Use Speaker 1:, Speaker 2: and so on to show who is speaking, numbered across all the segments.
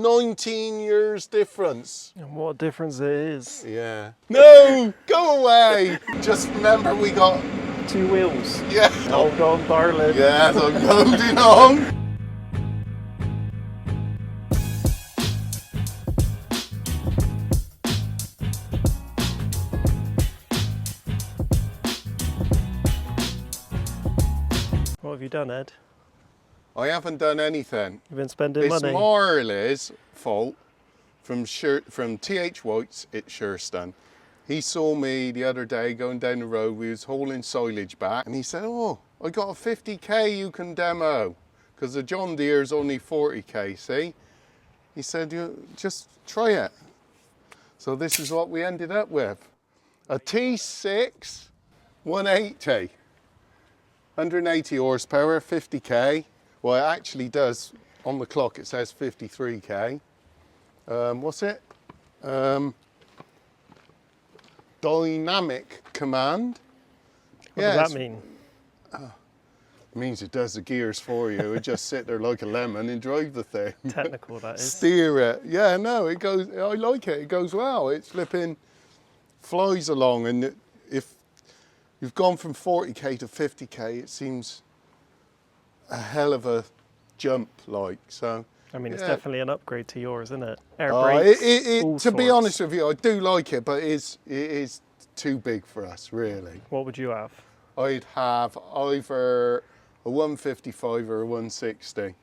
Speaker 1: 19 years difference.
Speaker 2: And what a difference it is.
Speaker 1: Yeah. No, go away. Just remember we got
Speaker 2: 2 wheels.
Speaker 1: Yeah.
Speaker 2: Hold on, darling.
Speaker 1: Yes, I'm holding on.
Speaker 2: What have you done, Ed?
Speaker 1: I haven't done anything.
Speaker 2: You've been spending
Speaker 1: It's
Speaker 2: money.
Speaker 1: Marley's fault from T.H. White's at Shurston. He saw me the other day going down the road. We was hauling silage back, and he said, "Oh, I got a 50k you can demo, because the John Deere's only 40k. See?" He said, "You just try it." So this is what we ended up with: a T6.180, 180 horsepower, 50k. Well, it actually does, on the clock it says 53k. What's it? Dynamic command.
Speaker 2: What does that mean?
Speaker 1: It means it does the gears for you. It just sit there like a lemon and drive the thing.
Speaker 2: Technical, that is.
Speaker 1: Steer it. Yeah, no, it goes, I like it. It goes well. It's flipping, flies along. And if you've gone from 40k to 50k, it seems a hell of a jump, like. So
Speaker 2: I mean, it's
Speaker 1: yeah.
Speaker 2: definitely an upgrade to yours, isn't it? Air brakes, all
Speaker 1: to be
Speaker 2: sorts.
Speaker 1: honest with you, I do like it, but it is too big for us, really.
Speaker 2: What would you have?
Speaker 1: I'd have either a 155 or a 160,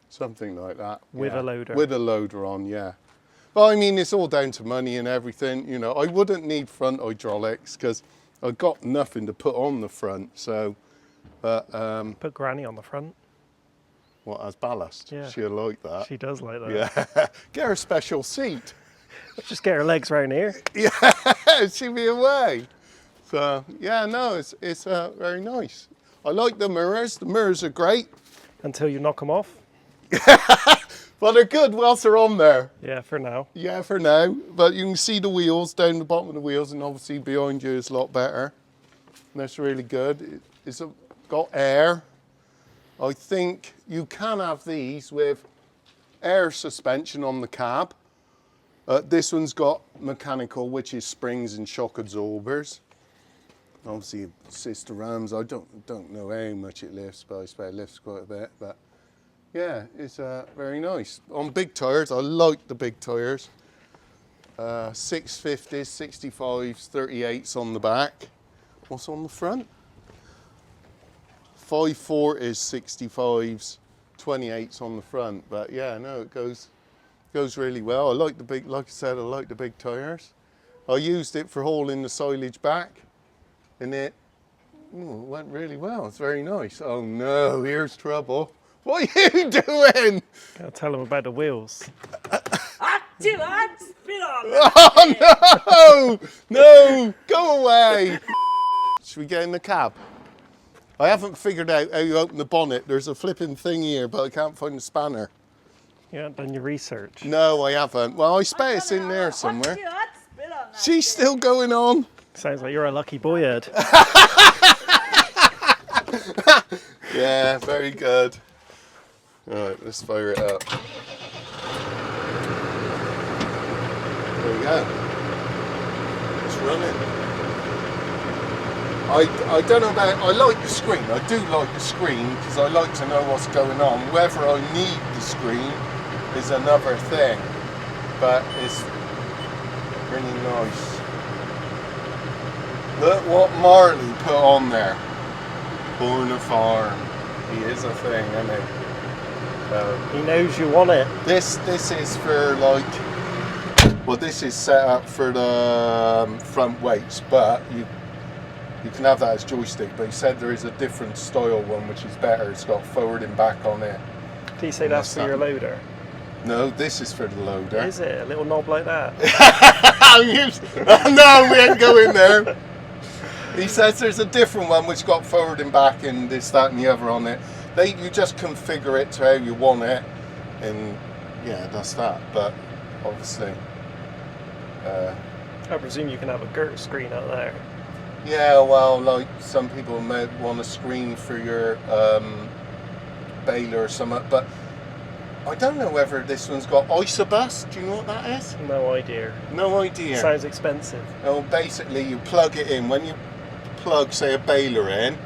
Speaker 1: something like that.
Speaker 2: With a loader?
Speaker 1: With a loader on, yeah. But I mean, it's all down to money and everything. You know, I wouldn't need front hydraulics because I've got nothing to put on the front. So,
Speaker 2: Put Granny on the front.
Speaker 1: what, as ballast?
Speaker 2: Yeah.
Speaker 1: She'll like that.
Speaker 2: She does like that.
Speaker 1: Yeah. Get her a special seat.
Speaker 2: Just get her legs round here.
Speaker 1: Yeah, she'll be away. So yeah, no, it's very nice. I like the mirrors. The mirrors are great.
Speaker 2: Until you knock them off.
Speaker 1: Well, they're good whilst they're on there.
Speaker 2: Yeah, for now.
Speaker 1: Yeah, for now. But you can see the wheels down the bottom of the wheels, and obviously behind you is a lot better. And that's really good. It's got air. I think you can have these with air suspension on the cab. This one's got mechanical, which is springs and shock absorbers. Obviously, sister rams, I don't know how much it lifts, but I suppose it lifts quite a bit. But yeah, it's very nice. On big tyres, I like the big tyres. 650s, 65s, 38s on the back. What's on the front? 540s, 65s, 28s on the front. But yeah, no, it goes really well. I like the big, like I said, I like the big tyres. I used it for hauling the silage back, and it went really well. It's very nice. Oh no, here's trouble. What are you doing?
Speaker 2: Gotta tell them about the wheels.
Speaker 1: Oh no! No, go away. Should we get in the cab? I haven't figured out how you open the bonnet. There's a flipping thing here, but I can't find the spanner.
Speaker 2: You haven't done your research.
Speaker 1: No, I haven't. Well, I expect it's in there somewhere. She's still going on.
Speaker 2: Sounds like you're a lucky boy, Ed.
Speaker 1: Yeah, very good. All right, let's fire it up. There we go. It's running. I don't know about, I like the screen. I do like the screen because I like to know what's going on. Whether I need the screen is another thing, but it's really nice. Look what Marley put on there. Born a farm. He is a thing, isn't he?
Speaker 2: He knows you want it.
Speaker 1: This is for like, well, this is set up for the front weights, but you can have that as joystick. But he said there is a different style one which is better. It's got forward and back on it.
Speaker 2: Did you say that's for your loader?
Speaker 1: No, this is for the loader.
Speaker 2: Is it? A little knob like that?
Speaker 1: No, we ain't going there. He says there's a different one which got forward and back and this, that and the other on it. You just configure it to how you want it, and yeah, that's that. But obviously,
Speaker 2: I presume you can have a girt screen out there.
Speaker 1: yeah, well, like some people might want a screen for your baler or something, but I don't know whether this one's got isobus. Do you know what that is?
Speaker 2: No idea.
Speaker 1: No idea.
Speaker 2: Sounds expensive.
Speaker 1: Well, basically you plug it in. When you plug, say, a baler in,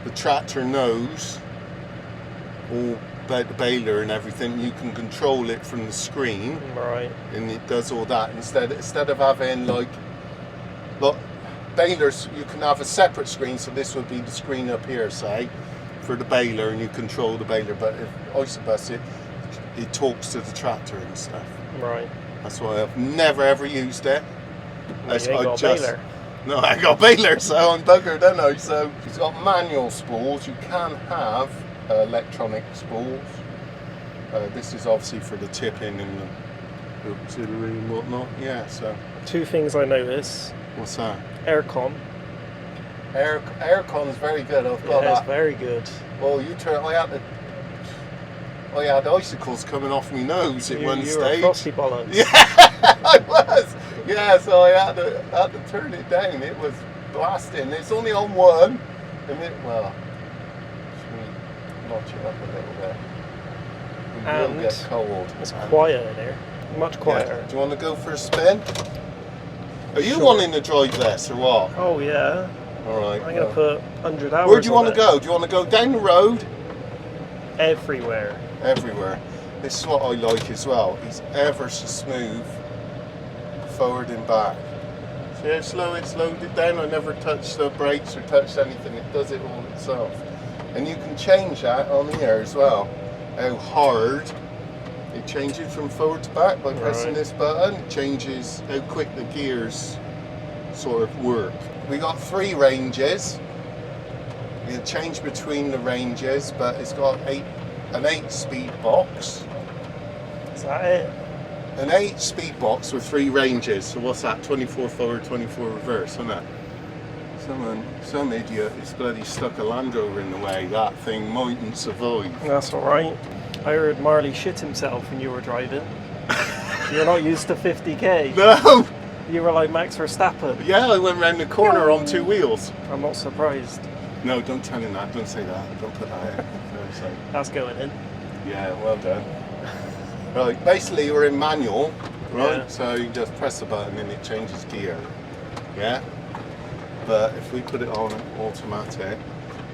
Speaker 1: the tractor knows all about the baler and everything. You can control it from the screen.
Speaker 2: Right.
Speaker 1: And it does all that. Instead of having like balers, you can have a separate screen. So this would be the screen up here, say, for the baler, and you control the baler. But if isobus it talks to the tractor and stuff.
Speaker 2: Right.
Speaker 1: That's why I've never ever used it.
Speaker 2: You ain't got a baler.
Speaker 1: No, I ain't got a baler, so I'm buggered, don't I? So it's got manual spools. You can have electronic spools. This is obviously for the tipping and the auxiliary and whatnot. Yeah. So. 2
Speaker 2: things I notice.
Speaker 1: What's that?
Speaker 2: Aircon.
Speaker 1: Aircon's very good. I've got
Speaker 2: It's
Speaker 1: that.
Speaker 2: very good.
Speaker 1: Well, I had icicles coming off my nose at one
Speaker 2: You
Speaker 1: stage.
Speaker 2: were frosty bollocks.
Speaker 1: Yeah, I was. Yeah, so I had to turn it down. It was blasting. It's only on one, and should we notch it up a little bit? It will get cold.
Speaker 2: It's quiet in here. Much quieter.
Speaker 1: Yeah. Do you want to go for a spin? Are you
Speaker 2: Sure.
Speaker 1: wanting to drive this or what?
Speaker 2: Oh yeah.
Speaker 1: All right.
Speaker 2: I'm gonna put 100 hours.
Speaker 1: Where do you want to
Speaker 2: on
Speaker 1: go? Do you want to go down the road?
Speaker 2: Everywhere.
Speaker 1: Everywhere. This is what I like as well. He's ever so smooth, forward and back. See how slow it slowed it down? I never touched the brakes or touched anything. It does it all itself. And you can change that on here as well. How hard it changes from forward to back by pressing this button. It changes how quick the gears sort of work. We got 3 ranges. You can change between the ranges, but it's got an 8-speed box.
Speaker 2: Is that it?
Speaker 1: An 8-speed box with 3 ranges. So what's that? 24 forward, 24 reverse, isn't it? Some idiot has bloody stuck a Land Rover in the way. That thing mightn't survive.
Speaker 2: That's all right. I heard Marley shit himself when you were driving. You're not used to 50k.
Speaker 1: No!
Speaker 2: You were like Max Verstappen.
Speaker 1: Yeah, I went round the corner on 2 wheels.
Speaker 2: I'm not surprised.
Speaker 1: No, don't tell him that. Don't say that. Don't put that in.
Speaker 2: That's going in.
Speaker 1: Yeah, well done. Right, basically you're in manual, right?
Speaker 2: Yeah.
Speaker 1: So you just press the button and it changes gear. Yeah? But if we put it on automatic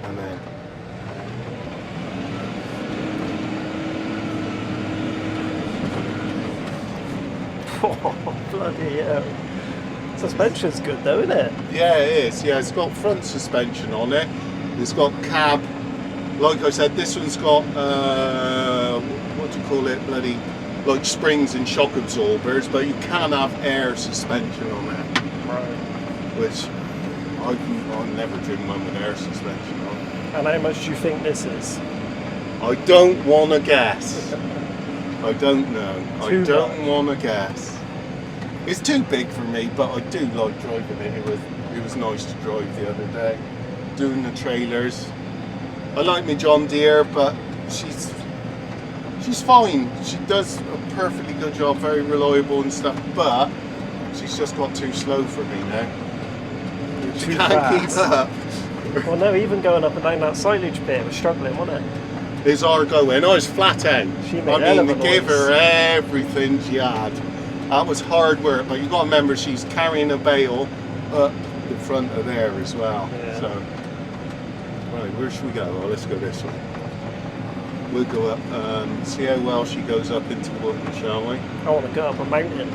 Speaker 1: and then
Speaker 2: Oh, bloody hell. Suspension's good though, isn't it?
Speaker 1: yeah, it is. Yeah, it's got front suspension on it. It's got cab. Like I said, this one's got what do you call it? Bloody like springs and shock absorbers, but you can have air suspension on it.
Speaker 2: Right.
Speaker 1: Which I've never driven one with air suspension on.
Speaker 2: And how much do you think this is?
Speaker 1: I don't want to guess. I don't know. I
Speaker 2: Too
Speaker 1: don't want to guess. It's too big for me, but I do like driving it. It was nice to drive the other day. Doing the trailers. I like my John Deere, but she's fine. She does a perfectly good job, very reliable and stuff, but she's just got too slow for me now. She
Speaker 2: Too
Speaker 1: can't keep
Speaker 2: fast.
Speaker 1: up.
Speaker 2: Well, no, even going up and down that silage pit, it was struggling, wasn't it?
Speaker 1: Is our going? I was flat out.
Speaker 2: She made hell of a
Speaker 1: to give
Speaker 2: noise.
Speaker 1: her everything she had. That was hard work, but you got to remember she's carrying a bale up the front of there as well.
Speaker 2: Yeah.
Speaker 1: So, right, where should we go? Well, let's go this way. We'll go up, see how well she goes up into Wootton, shall we?
Speaker 2: I want to go up a mountain.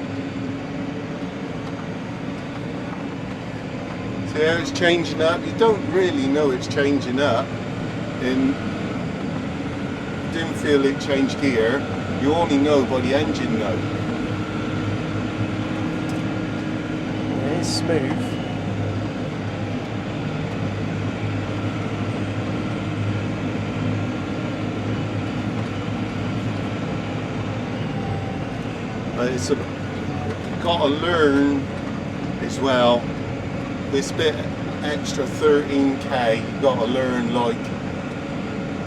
Speaker 1: See how it's changing up? You don't really know it's changing up. Didn't feel it change gear. You only know by the engine note.
Speaker 2: It is smooth.
Speaker 1: But it's got to learn as well. This bit extra 13k, you've got to learn like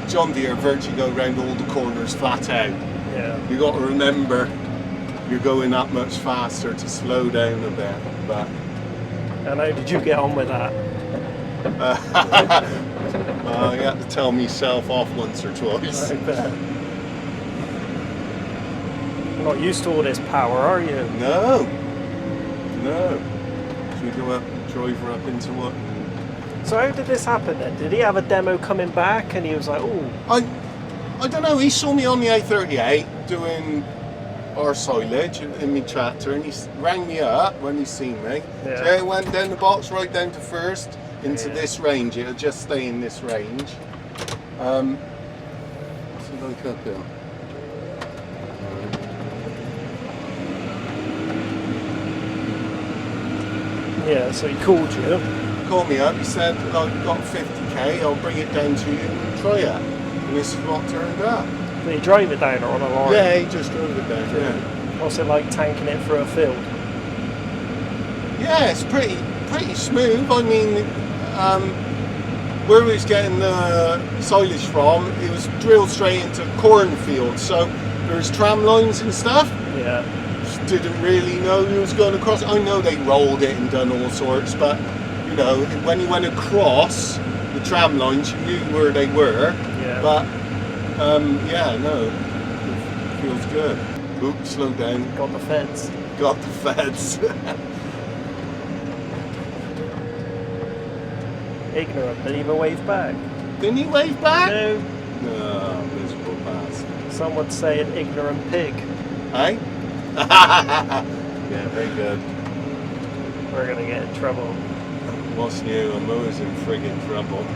Speaker 1: John Deere virtually go around all the corners flat out.
Speaker 2: Yeah.
Speaker 1: You got to remember you're going that much faster to slow down a bit. But
Speaker 2: And how did you get on with that?
Speaker 1: you have to tell myself off once or twice.
Speaker 2: I bet. You're not used to all this power, are you?
Speaker 1: No. Should we go up, drive her up into what?
Speaker 2: So how did this happen then? Did he have a demo coming back and he was like, oh,
Speaker 1: I don't know, he saw me on the A38 doing our silage in my tractor, and he rang me up when he seen me.
Speaker 2: Yeah.
Speaker 1: So I went down the box right down to first into this range. It'll just stay in this range. What's it like up here?
Speaker 2: yeah, so he called you.
Speaker 1: Called me up, he said, I've got 50k, I'll bring it down to you and try it. And this is what turned up.
Speaker 2: Did he drive it down or on a lorry?
Speaker 1: Yeah, he just drove it down, yeah.
Speaker 2: What's it like tanking it through a field?
Speaker 1: Yeah, it's pretty smooth. I mean, where we was getting the silage from, it was drilled straight into cornfields. So there's tram lines and stuff.
Speaker 2: Yeah.
Speaker 1: Just didn't really know who was going across. I know they rolled it and done all sorts, but you know, when you went across the tram lines, you knew where they were.
Speaker 2: Yeah.
Speaker 1: But yeah, no, it feels good. Oops, slow down.
Speaker 2: Got the feds.
Speaker 1: Got the feds.
Speaker 2: Ignorant, didn't even wave back.
Speaker 1: Didn't he wave back?
Speaker 2: No.
Speaker 1: No, miserable bastard.
Speaker 2: Some would say an ignorant pig.
Speaker 1: Eh? Yeah, very good.
Speaker 2: We're gonna get in trouble.
Speaker 1: What's new? I'm always in friggin' trouble.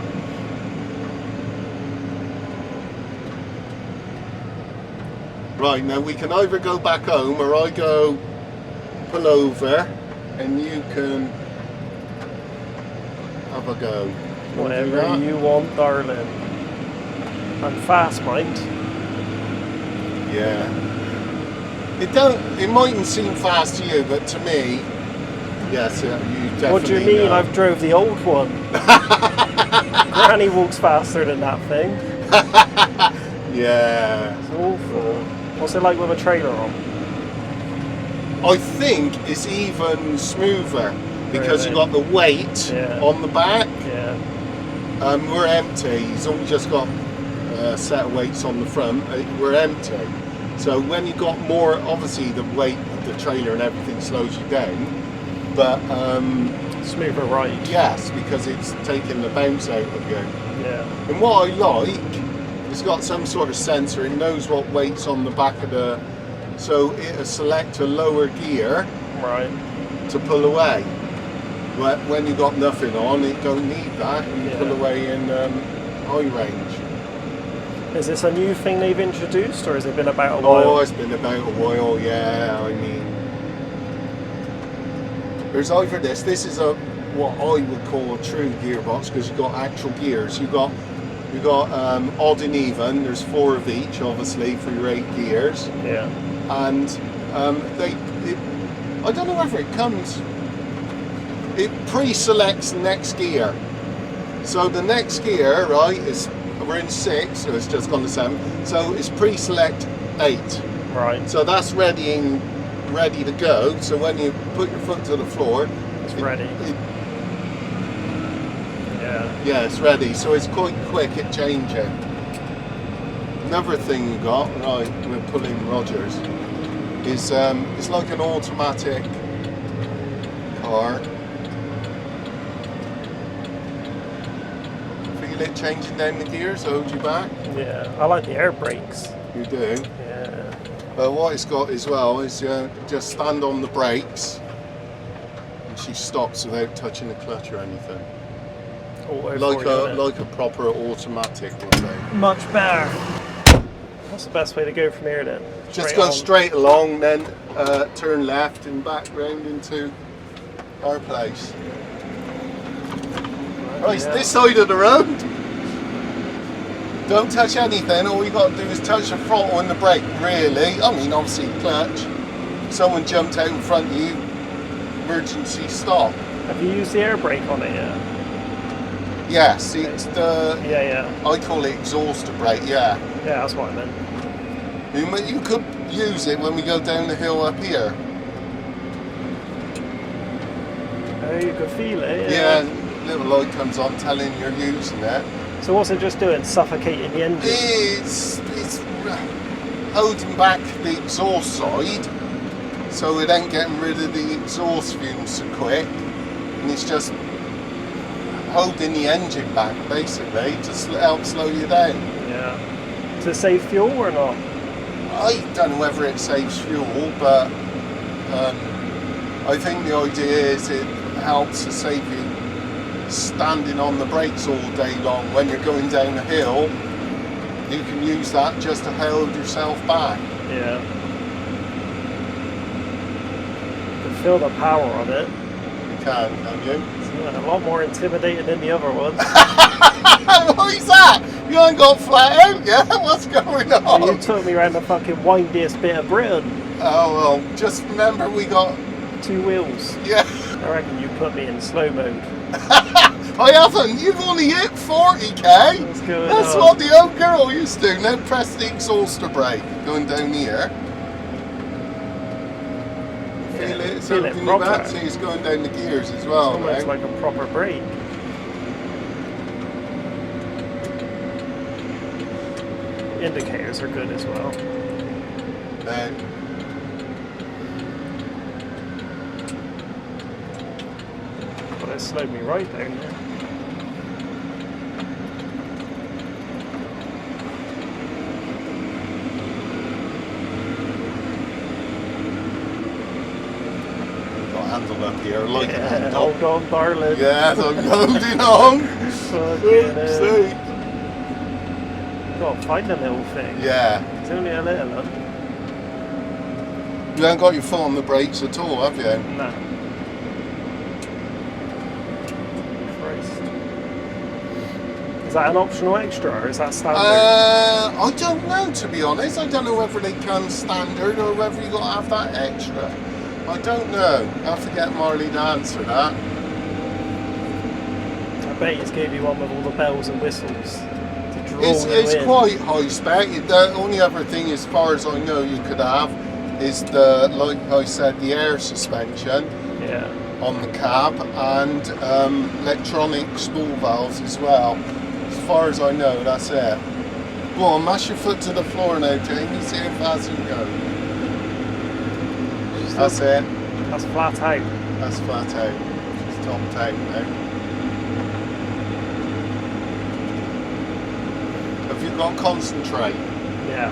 Speaker 1: Right, now we can either go back home or I go pull over and you can have a go.
Speaker 2: Whatever you want, darling. I'm fast, mind.
Speaker 1: Yeah. It mightn't seem fast to you, but to me, yes, you definitely
Speaker 2: What do you mean?
Speaker 1: know.
Speaker 2: I've drove the old one. Granny walks faster than that thing.
Speaker 1: Yeah.
Speaker 2: It's awful. What's it like with a trailer on?
Speaker 1: I think it's even smoother because
Speaker 2: Really?
Speaker 1: you got the weight
Speaker 2: Yeah.
Speaker 1: on the back.
Speaker 2: Yeah.
Speaker 1: We're empty. He's only just got a set of weights on the front. We're empty. So when you got more, obviously the weight of the trailer and everything slows you down. But
Speaker 2: Smoother ride.
Speaker 1: yes, because it's taking the bounce out of you.
Speaker 2: Yeah.
Speaker 1: And what I like, it's got some sort of sensor. It knows what weight's on the back of the, so it'll select a lower gear
Speaker 2: Right.
Speaker 1: to pull away. When you got nothing on, it don't need that, and you
Speaker 2: Yeah.
Speaker 1: pull away in high range.
Speaker 2: Is this a new thing they've introduced, or has it been about a while?
Speaker 1: Oh, it's been about a while, yeah. I mean, there's either this is a what I would call a true gearbox because you've got actual gears. You got odd and even. There's 4 of each, obviously, for your 8 gears.
Speaker 2: Yeah.
Speaker 1: And I don't know whether it comes. It pre-selects the next gear. So the next gear, right, we're in 6, so it's just gone to 7. So it's pre-select 8.
Speaker 2: Right.
Speaker 1: So that's ready to go. So when you put your foot to the floor,
Speaker 2: It's ready. Yeah.
Speaker 1: Yeah, it's ready. So it's quite quick at changing. Another thing we got, right, we're pulling Rogers, is it's like an automatic car. Feel it changing down the gears, hold you back?
Speaker 2: Yeah. I like the air brakes.
Speaker 1: You do.
Speaker 2: Yeah.
Speaker 1: But what it's got as well is just stand on the brakes and she stops without touching the clutch or anything. Like a proper automatic would be.
Speaker 2: Much better. What's the best way to go from here then?
Speaker 1: Just go straight along, then turn left and back round into our place. Right,
Speaker 2: yeah.
Speaker 1: this side of the road. Don't touch anything, all you got to do is touch the throttle and the brake, really. I mean, obviously clutch. Someone jumped out in front of you, emergency stop.
Speaker 2: Have you used the air brake on it yet?
Speaker 1: Yes, it's the,
Speaker 2: Yeah.
Speaker 1: I call it exhauster brake, yeah.
Speaker 2: Yeah, that's what I meant.
Speaker 1: You could use it when we go down the hill up here.
Speaker 2: Oh, you can feel it.
Speaker 1: Yeah, little light comes on telling you're using it.
Speaker 2: So what's it just doing? Suffocating the engine?
Speaker 1: It's holding back the exhaust side, so it ain't getting rid of the exhaust fumes so quick, and it's just holding the engine back basically to help slow you down.
Speaker 2: Yeah. To save fuel or not?
Speaker 1: I don't know whether it saves fuel, but I think the idea is it helps to save you standing on the brakes all day long. When you're going down a hill, you can use that just to hold yourself back.
Speaker 2: Yeah. You can feel the power on it.
Speaker 1: You can you?
Speaker 2: It's a lot more intimidating than the other one.
Speaker 1: What is that? You ain't got flat out yet? What's going on?
Speaker 2: Well, you took me around the fucking windiest bit of Britain.
Speaker 1: Oh well, just remember we got...
Speaker 2: 2 wheels.
Speaker 1: Yeah.
Speaker 2: I reckon you put me in slow mode.
Speaker 1: I haven't. You've only hit 40k.
Speaker 2: What's going
Speaker 1: That's
Speaker 2: on?
Speaker 1: what the old girl used to do. Now press the exhauster brake going down here. Feel it? It's
Speaker 2: feel it
Speaker 1: opening back.
Speaker 2: proper.
Speaker 1: See, it's going down the gears as well.
Speaker 2: Almost
Speaker 1: now.
Speaker 2: like a proper brake. Indicators are good as well. But it slowed me right down there.
Speaker 1: Got a handle up here, like a
Speaker 2: Yeah,
Speaker 1: handle.
Speaker 2: hold on, darling.
Speaker 1: Yes, I'm holding on.
Speaker 2: Fucking
Speaker 1: Oopsie.
Speaker 2: got to find the little thing.
Speaker 1: Yeah.
Speaker 2: It's only a little one.
Speaker 1: You haven't got your foot on the brakes at all, have you?
Speaker 2: No. Christ. Is that an optional extra or is that standard?
Speaker 1: I don't know, to be honest. I don't know whether they come standard or whether you got to have that extra. I don't know. I have to get Marley to answer that.
Speaker 2: I bet he's gave you one with all the bells and whistles to draw
Speaker 1: It's
Speaker 2: you in.
Speaker 1: quite high spec. The only other thing, as far as I know, you could have is the, like I said, the air suspension
Speaker 2: Yeah.
Speaker 1: on the cab and electronic spool valves as well. As far as I know, that's it. Go on, mash your foot to the floor now, Jamie. See how fast you go. That's it.
Speaker 2: That's flat out.
Speaker 1: That's flat out. It's topped out now. Have you got to concentrate?
Speaker 2: Yeah.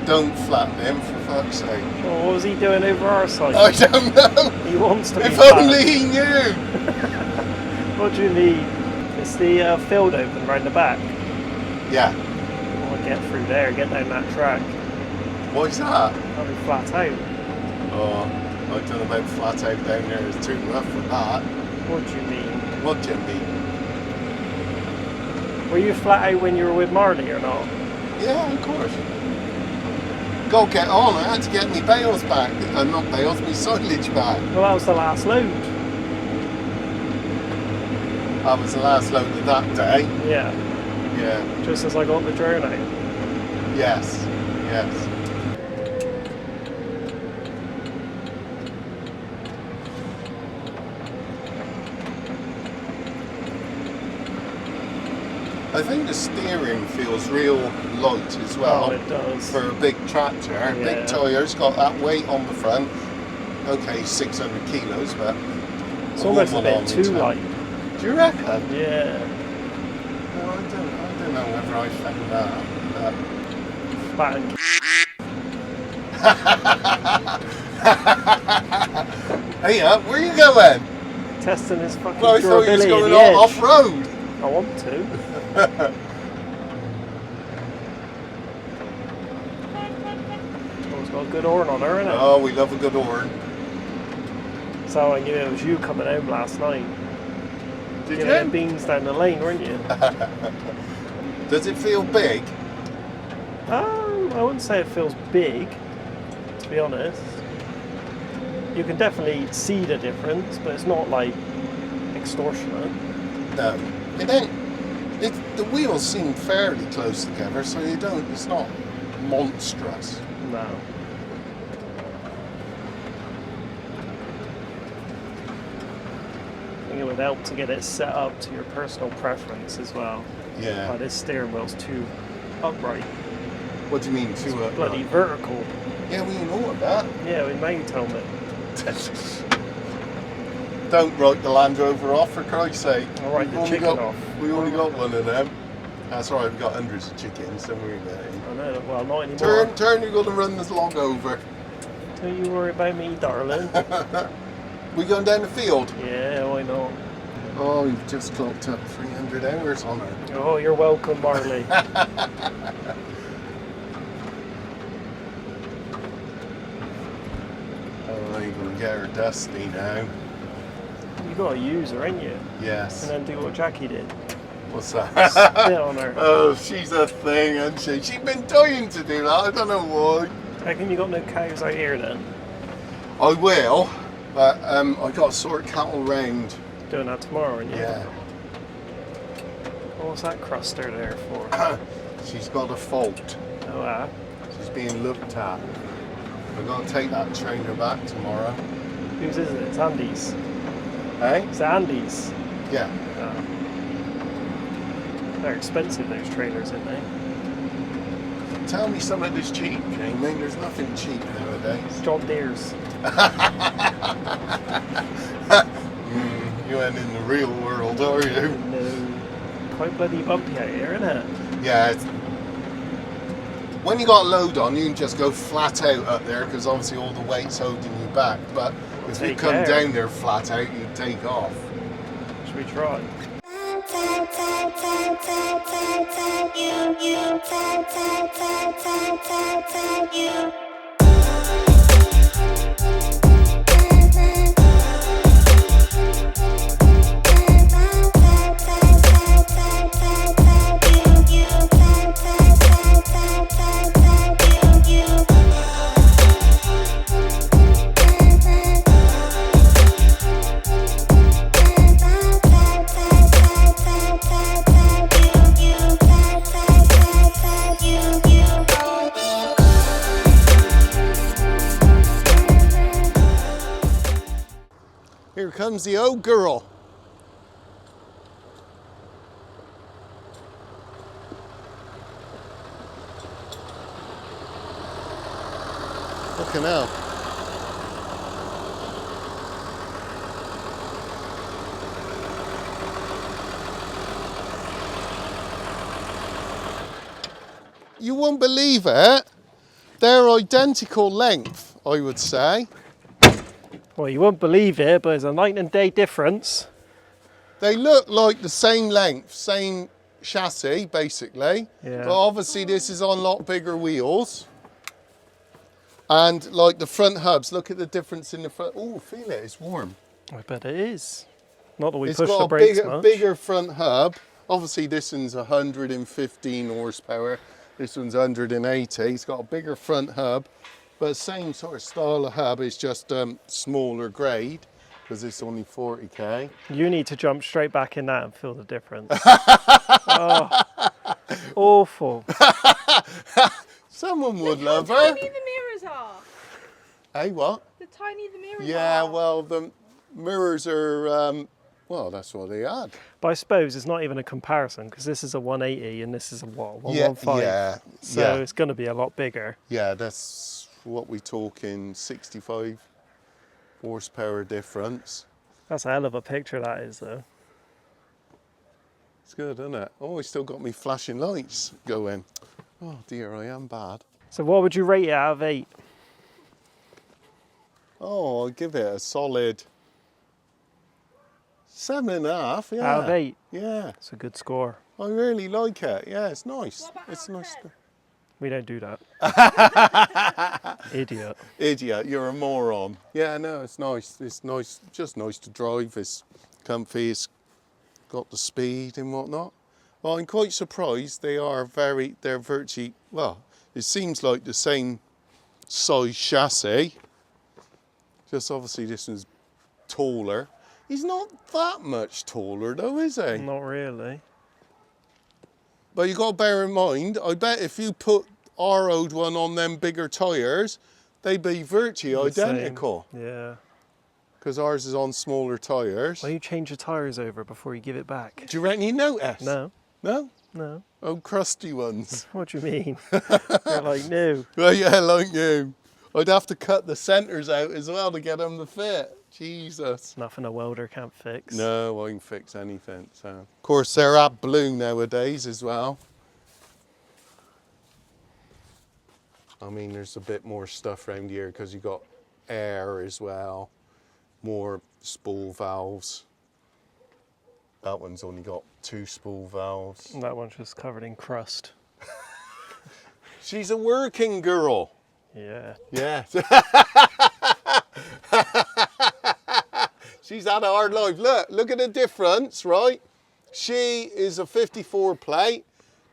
Speaker 1: Don't flatten him, for fuck's sake.
Speaker 2: Well, what was he doing over our side?
Speaker 1: I don't know.
Speaker 2: He wants to be
Speaker 1: If
Speaker 2: flat.
Speaker 1: only he knew.
Speaker 2: What do you need? It's the field open round the back.
Speaker 1: Yeah.
Speaker 2: I want to get through there, get down that track.
Speaker 1: What's that?
Speaker 2: I'll be flat out.
Speaker 1: Oh, I don't know about flat out down there. It's too rough for that.
Speaker 2: What do you mean?
Speaker 1: What do you mean?
Speaker 2: Were you flat out when you were with Marley or not?
Speaker 1: Yeah, of course. Go get on. I had to get me bales back. Not bales, me silage back.
Speaker 2: Well, that was the last load.
Speaker 1: That was the last load of that day.
Speaker 2: Yeah.
Speaker 1: Yeah.
Speaker 2: Just as I got the drone out.
Speaker 1: Yes. Yes. I think the steering feels real light as well.
Speaker 2: Oh, it does.
Speaker 1: For a big tractor.
Speaker 2: Yeah.
Speaker 1: Big tyres, got that weight on the front. Okay, 600 kilos, but
Speaker 2: It's almost a
Speaker 1: one
Speaker 2: bit
Speaker 1: on
Speaker 2: too
Speaker 1: the top.
Speaker 2: light.
Speaker 1: Do you reckon?
Speaker 2: Yeah.
Speaker 1: No, I don't know whether I found that.
Speaker 2: Flat and
Speaker 1: Hey, where are you going?
Speaker 2: testing his fucking
Speaker 1: Well, I thought you was
Speaker 2: durability
Speaker 1: going
Speaker 2: of the edge.
Speaker 1: off-road.
Speaker 2: I want to. Oh, it's got a good horn on her, isn't it?
Speaker 1: Oh, we love a good horn.
Speaker 2: So I knew it was you coming home last night.
Speaker 1: Did
Speaker 2: Giving
Speaker 1: you?
Speaker 2: beans down the lane, weren't you?
Speaker 1: Does it feel big?
Speaker 2: I wouldn't say it feels big, to be honest. You can definitely see the difference, but it's not like extortionate.
Speaker 1: No. It ain't. The wheels seem fairly close together, so you don't. It's not monstrous.
Speaker 2: No. I think it would help to get it set up to your personal preference as well.
Speaker 1: Yeah.
Speaker 2: This steering wheel's too upright.
Speaker 1: What do you mean, two up?
Speaker 2: Bloody vertical.
Speaker 1: Yeah, we know that.
Speaker 2: Yeah, well, now you tell me.
Speaker 1: Don't write the Land Rover off, for Christ's sake.
Speaker 2: I'll write the chicken off.
Speaker 1: We only got one of them. That's right, we've got hundreds of chickens, don't worry about it.
Speaker 2: I know, well, not anymore.
Speaker 1: Turn, you're going to run this log over.
Speaker 2: Don't you worry about me, darling.
Speaker 1: We going down the field?
Speaker 2: Yeah, why not?
Speaker 1: Oh, you've just clocked up 300 hours on it.
Speaker 2: Oh, you're welcome, Marley.
Speaker 1: Oh, you're going to get her dusty now.
Speaker 2: You got to use her, ain't you?
Speaker 1: Yes.
Speaker 2: And then do what Jackie did.
Speaker 1: What's that?
Speaker 2: Spit on her.
Speaker 1: Oh, she's a thing, isn't she? She's been dying to do that. I don't know why.
Speaker 2: How come you got no cows out here then?
Speaker 1: I will, but I got to sort cattle round.
Speaker 2: Doing that tomorrow, aren't you?
Speaker 1: Yeah.
Speaker 2: What's that cruster there for?
Speaker 1: She's got a fault.
Speaker 2: Oh,
Speaker 1: She's being looked at. I've got to take that trainer back tomorrow.
Speaker 2: Whose is it? It's Andy's.
Speaker 1: Hey?
Speaker 2: It's Andy's.
Speaker 1: Yeah.
Speaker 2: They're expensive, those trailers, aren't they?
Speaker 1: Tell me something that's cheap, Jamie. There's nothing cheap nowadays.
Speaker 2: John Deere's.
Speaker 1: You ain't in the real world, are you?
Speaker 2: No. Quite bloody bumpy out here, isn't it?
Speaker 1: Yeah. When you got a load on, you can just go flat out up there because obviously all the weight's holding you back. But if you come down there flat out, you take off.
Speaker 2: Should we try?
Speaker 1: Here comes the old girl. Looking out. You won't believe it. They're identical length, I would say.
Speaker 2: Well, you won't believe it, but there's a night and day difference.
Speaker 1: They look like the same length, same chassis, basically.
Speaker 2: Yeah.
Speaker 1: But obviously this is on a lot bigger wheels. And like the front hubs, look at the difference in the front. Oh, feel it, it's warm.
Speaker 2: I bet it is. Not that we
Speaker 1: It's
Speaker 2: push
Speaker 1: got
Speaker 2: the
Speaker 1: a
Speaker 2: brakes much.
Speaker 1: bigger front hub. Obviously this one's 115 horsepower. This one's 180. It's got a bigger front hub. But same sort of style of hub, it's just smaller grade because it's only 40k.
Speaker 2: You need to jump straight back in that and feel the difference. Oh, awful.
Speaker 1: Someone would love her.
Speaker 3: How tiny the mirrors are.
Speaker 1: Hey, what?
Speaker 3: The tiny the mirrors are.
Speaker 1: Yeah, well, the mirrors are, well, that's what they had.
Speaker 2: But I suppose it's not even a comparison because this is a 180 and this is a what, 115?
Speaker 1: Yeah,
Speaker 2: So it's going to be a lot bigger.
Speaker 1: Yeah, that's what we talking, 65 horsepower difference.
Speaker 2: That's a hell of a picture that is, though.
Speaker 1: It's good, isn't it? Oh, it's still got me flashing lights going. Oh dear, I am bad.
Speaker 2: So what would you rate it out of 8?
Speaker 1: Oh, I'll give it a solid 7.5. Yeah.
Speaker 2: Out of 8?
Speaker 1: Yeah,
Speaker 2: It's a good score.
Speaker 1: I really like it. Yeah, it's nice.
Speaker 3: What about
Speaker 1: It's
Speaker 3: out of
Speaker 1: nice.
Speaker 3: 10?
Speaker 2: We don't do that. Idiot.
Speaker 1: Idiot, you're a moron. Yeah, no, it's nice. It's nice, just nice to drive. It's comfy. It's got the speed and whatnot. Well, I'm quite surprised. They're virtually, well, it seems like the same size chassis. Just obviously this one's taller. He's not that much taller though, is he?
Speaker 2: Not really.
Speaker 1: But you got to bear in mind, I bet if you put our old one on them bigger tyres, they'd be virtually
Speaker 2: The same.
Speaker 1: identical.
Speaker 2: Yeah.
Speaker 1: Because ours is on smaller tyres.
Speaker 2: Why don't you change your tyres over before you give it back?
Speaker 1: Do you reckon you notice?
Speaker 2: No.
Speaker 1: No?
Speaker 2: No.
Speaker 1: Old crusty ones.
Speaker 2: What do you mean? They're like new.
Speaker 1: Well, yeah, like you. I'd have to cut the centres out as well to get them to fit. Jesus.
Speaker 2: Nothing a welder can't fix.
Speaker 1: No, I can fix anything. So, of course, they're at blue nowadays as well. I mean, there's a bit more stuff around here because you got air as well, more spool valves. That one's only got 2 spool valves.
Speaker 2: And that one's just covered in crust.
Speaker 1: She's a working girl.
Speaker 2: Yeah.
Speaker 1: Yeah. She's had a hard life. Look at the difference, right? She is a 54 plate.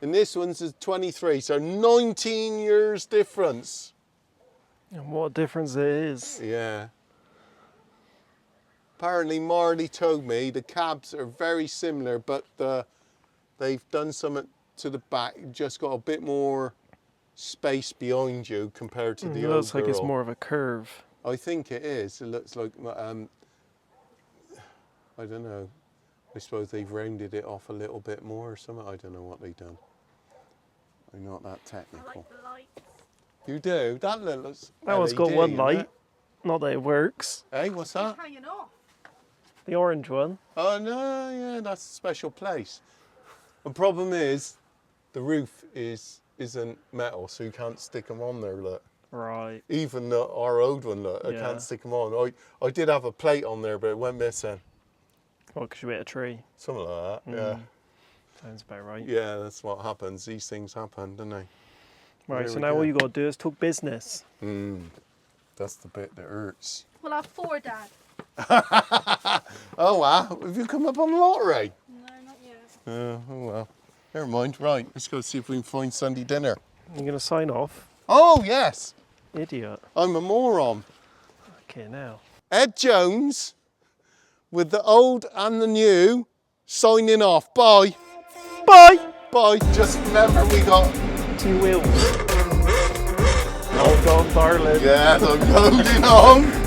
Speaker 1: And this one's a 23, so 19 years difference.
Speaker 2: And what a difference it is.
Speaker 1: Yeah. Apparently Marley told me the cabs are very similar, but they've done something to the back, just got a bit more space behind you compared to the
Speaker 2: It
Speaker 1: old
Speaker 2: looks like it's
Speaker 1: girl.
Speaker 2: more of a curve.
Speaker 1: I think it is. It looks like, I don't know. I suppose they've rounded it off a little bit more or something. I don't know what they've done. I'm not that
Speaker 3: I
Speaker 1: technical.
Speaker 3: like the lights.
Speaker 1: You do? That looks
Speaker 2: That one's got
Speaker 1: LED,
Speaker 2: one
Speaker 1: isn't
Speaker 2: light.
Speaker 1: it?
Speaker 2: Not that it works.
Speaker 1: Hey, what's that?
Speaker 3: It's hanging off.
Speaker 2: The orange one.
Speaker 1: Oh no, yeah, that's a special place. The problem is, the roof isn't metal, so you can't stick them on there. Look,
Speaker 2: Right.
Speaker 1: even our old one, look, I
Speaker 2: Yeah.
Speaker 1: can't stick them on. I did have a plate on there, but it went missing.
Speaker 2: Well, because you hit a tree.
Speaker 1: Something like that.
Speaker 2: Sounds about right.
Speaker 1: Yeah, that's what happens. These things happen, don't they?
Speaker 2: Right,
Speaker 1: There
Speaker 2: so
Speaker 1: we
Speaker 2: now
Speaker 1: go.
Speaker 2: all you got to do is talk business.
Speaker 1: That's the bit that hurts.
Speaker 3: We'll have 4, Dad.
Speaker 1: Oh wow, have you come up on the lottery?
Speaker 3: No, not yet.
Speaker 1: Oh well, never mind. Right, let's go see if we can find Sunday dinner.
Speaker 2: You're going to sign off?
Speaker 1: Oh yes,
Speaker 2: Idiot.
Speaker 1: I'm a moron.
Speaker 2: Okay, now.
Speaker 1: Ed Jones with the old and the new signing off. Bye.
Speaker 2: Bye!
Speaker 1: Bye. Just remember we got
Speaker 2: 2 wheels. Hold on, darling.
Speaker 1: I'm holding on.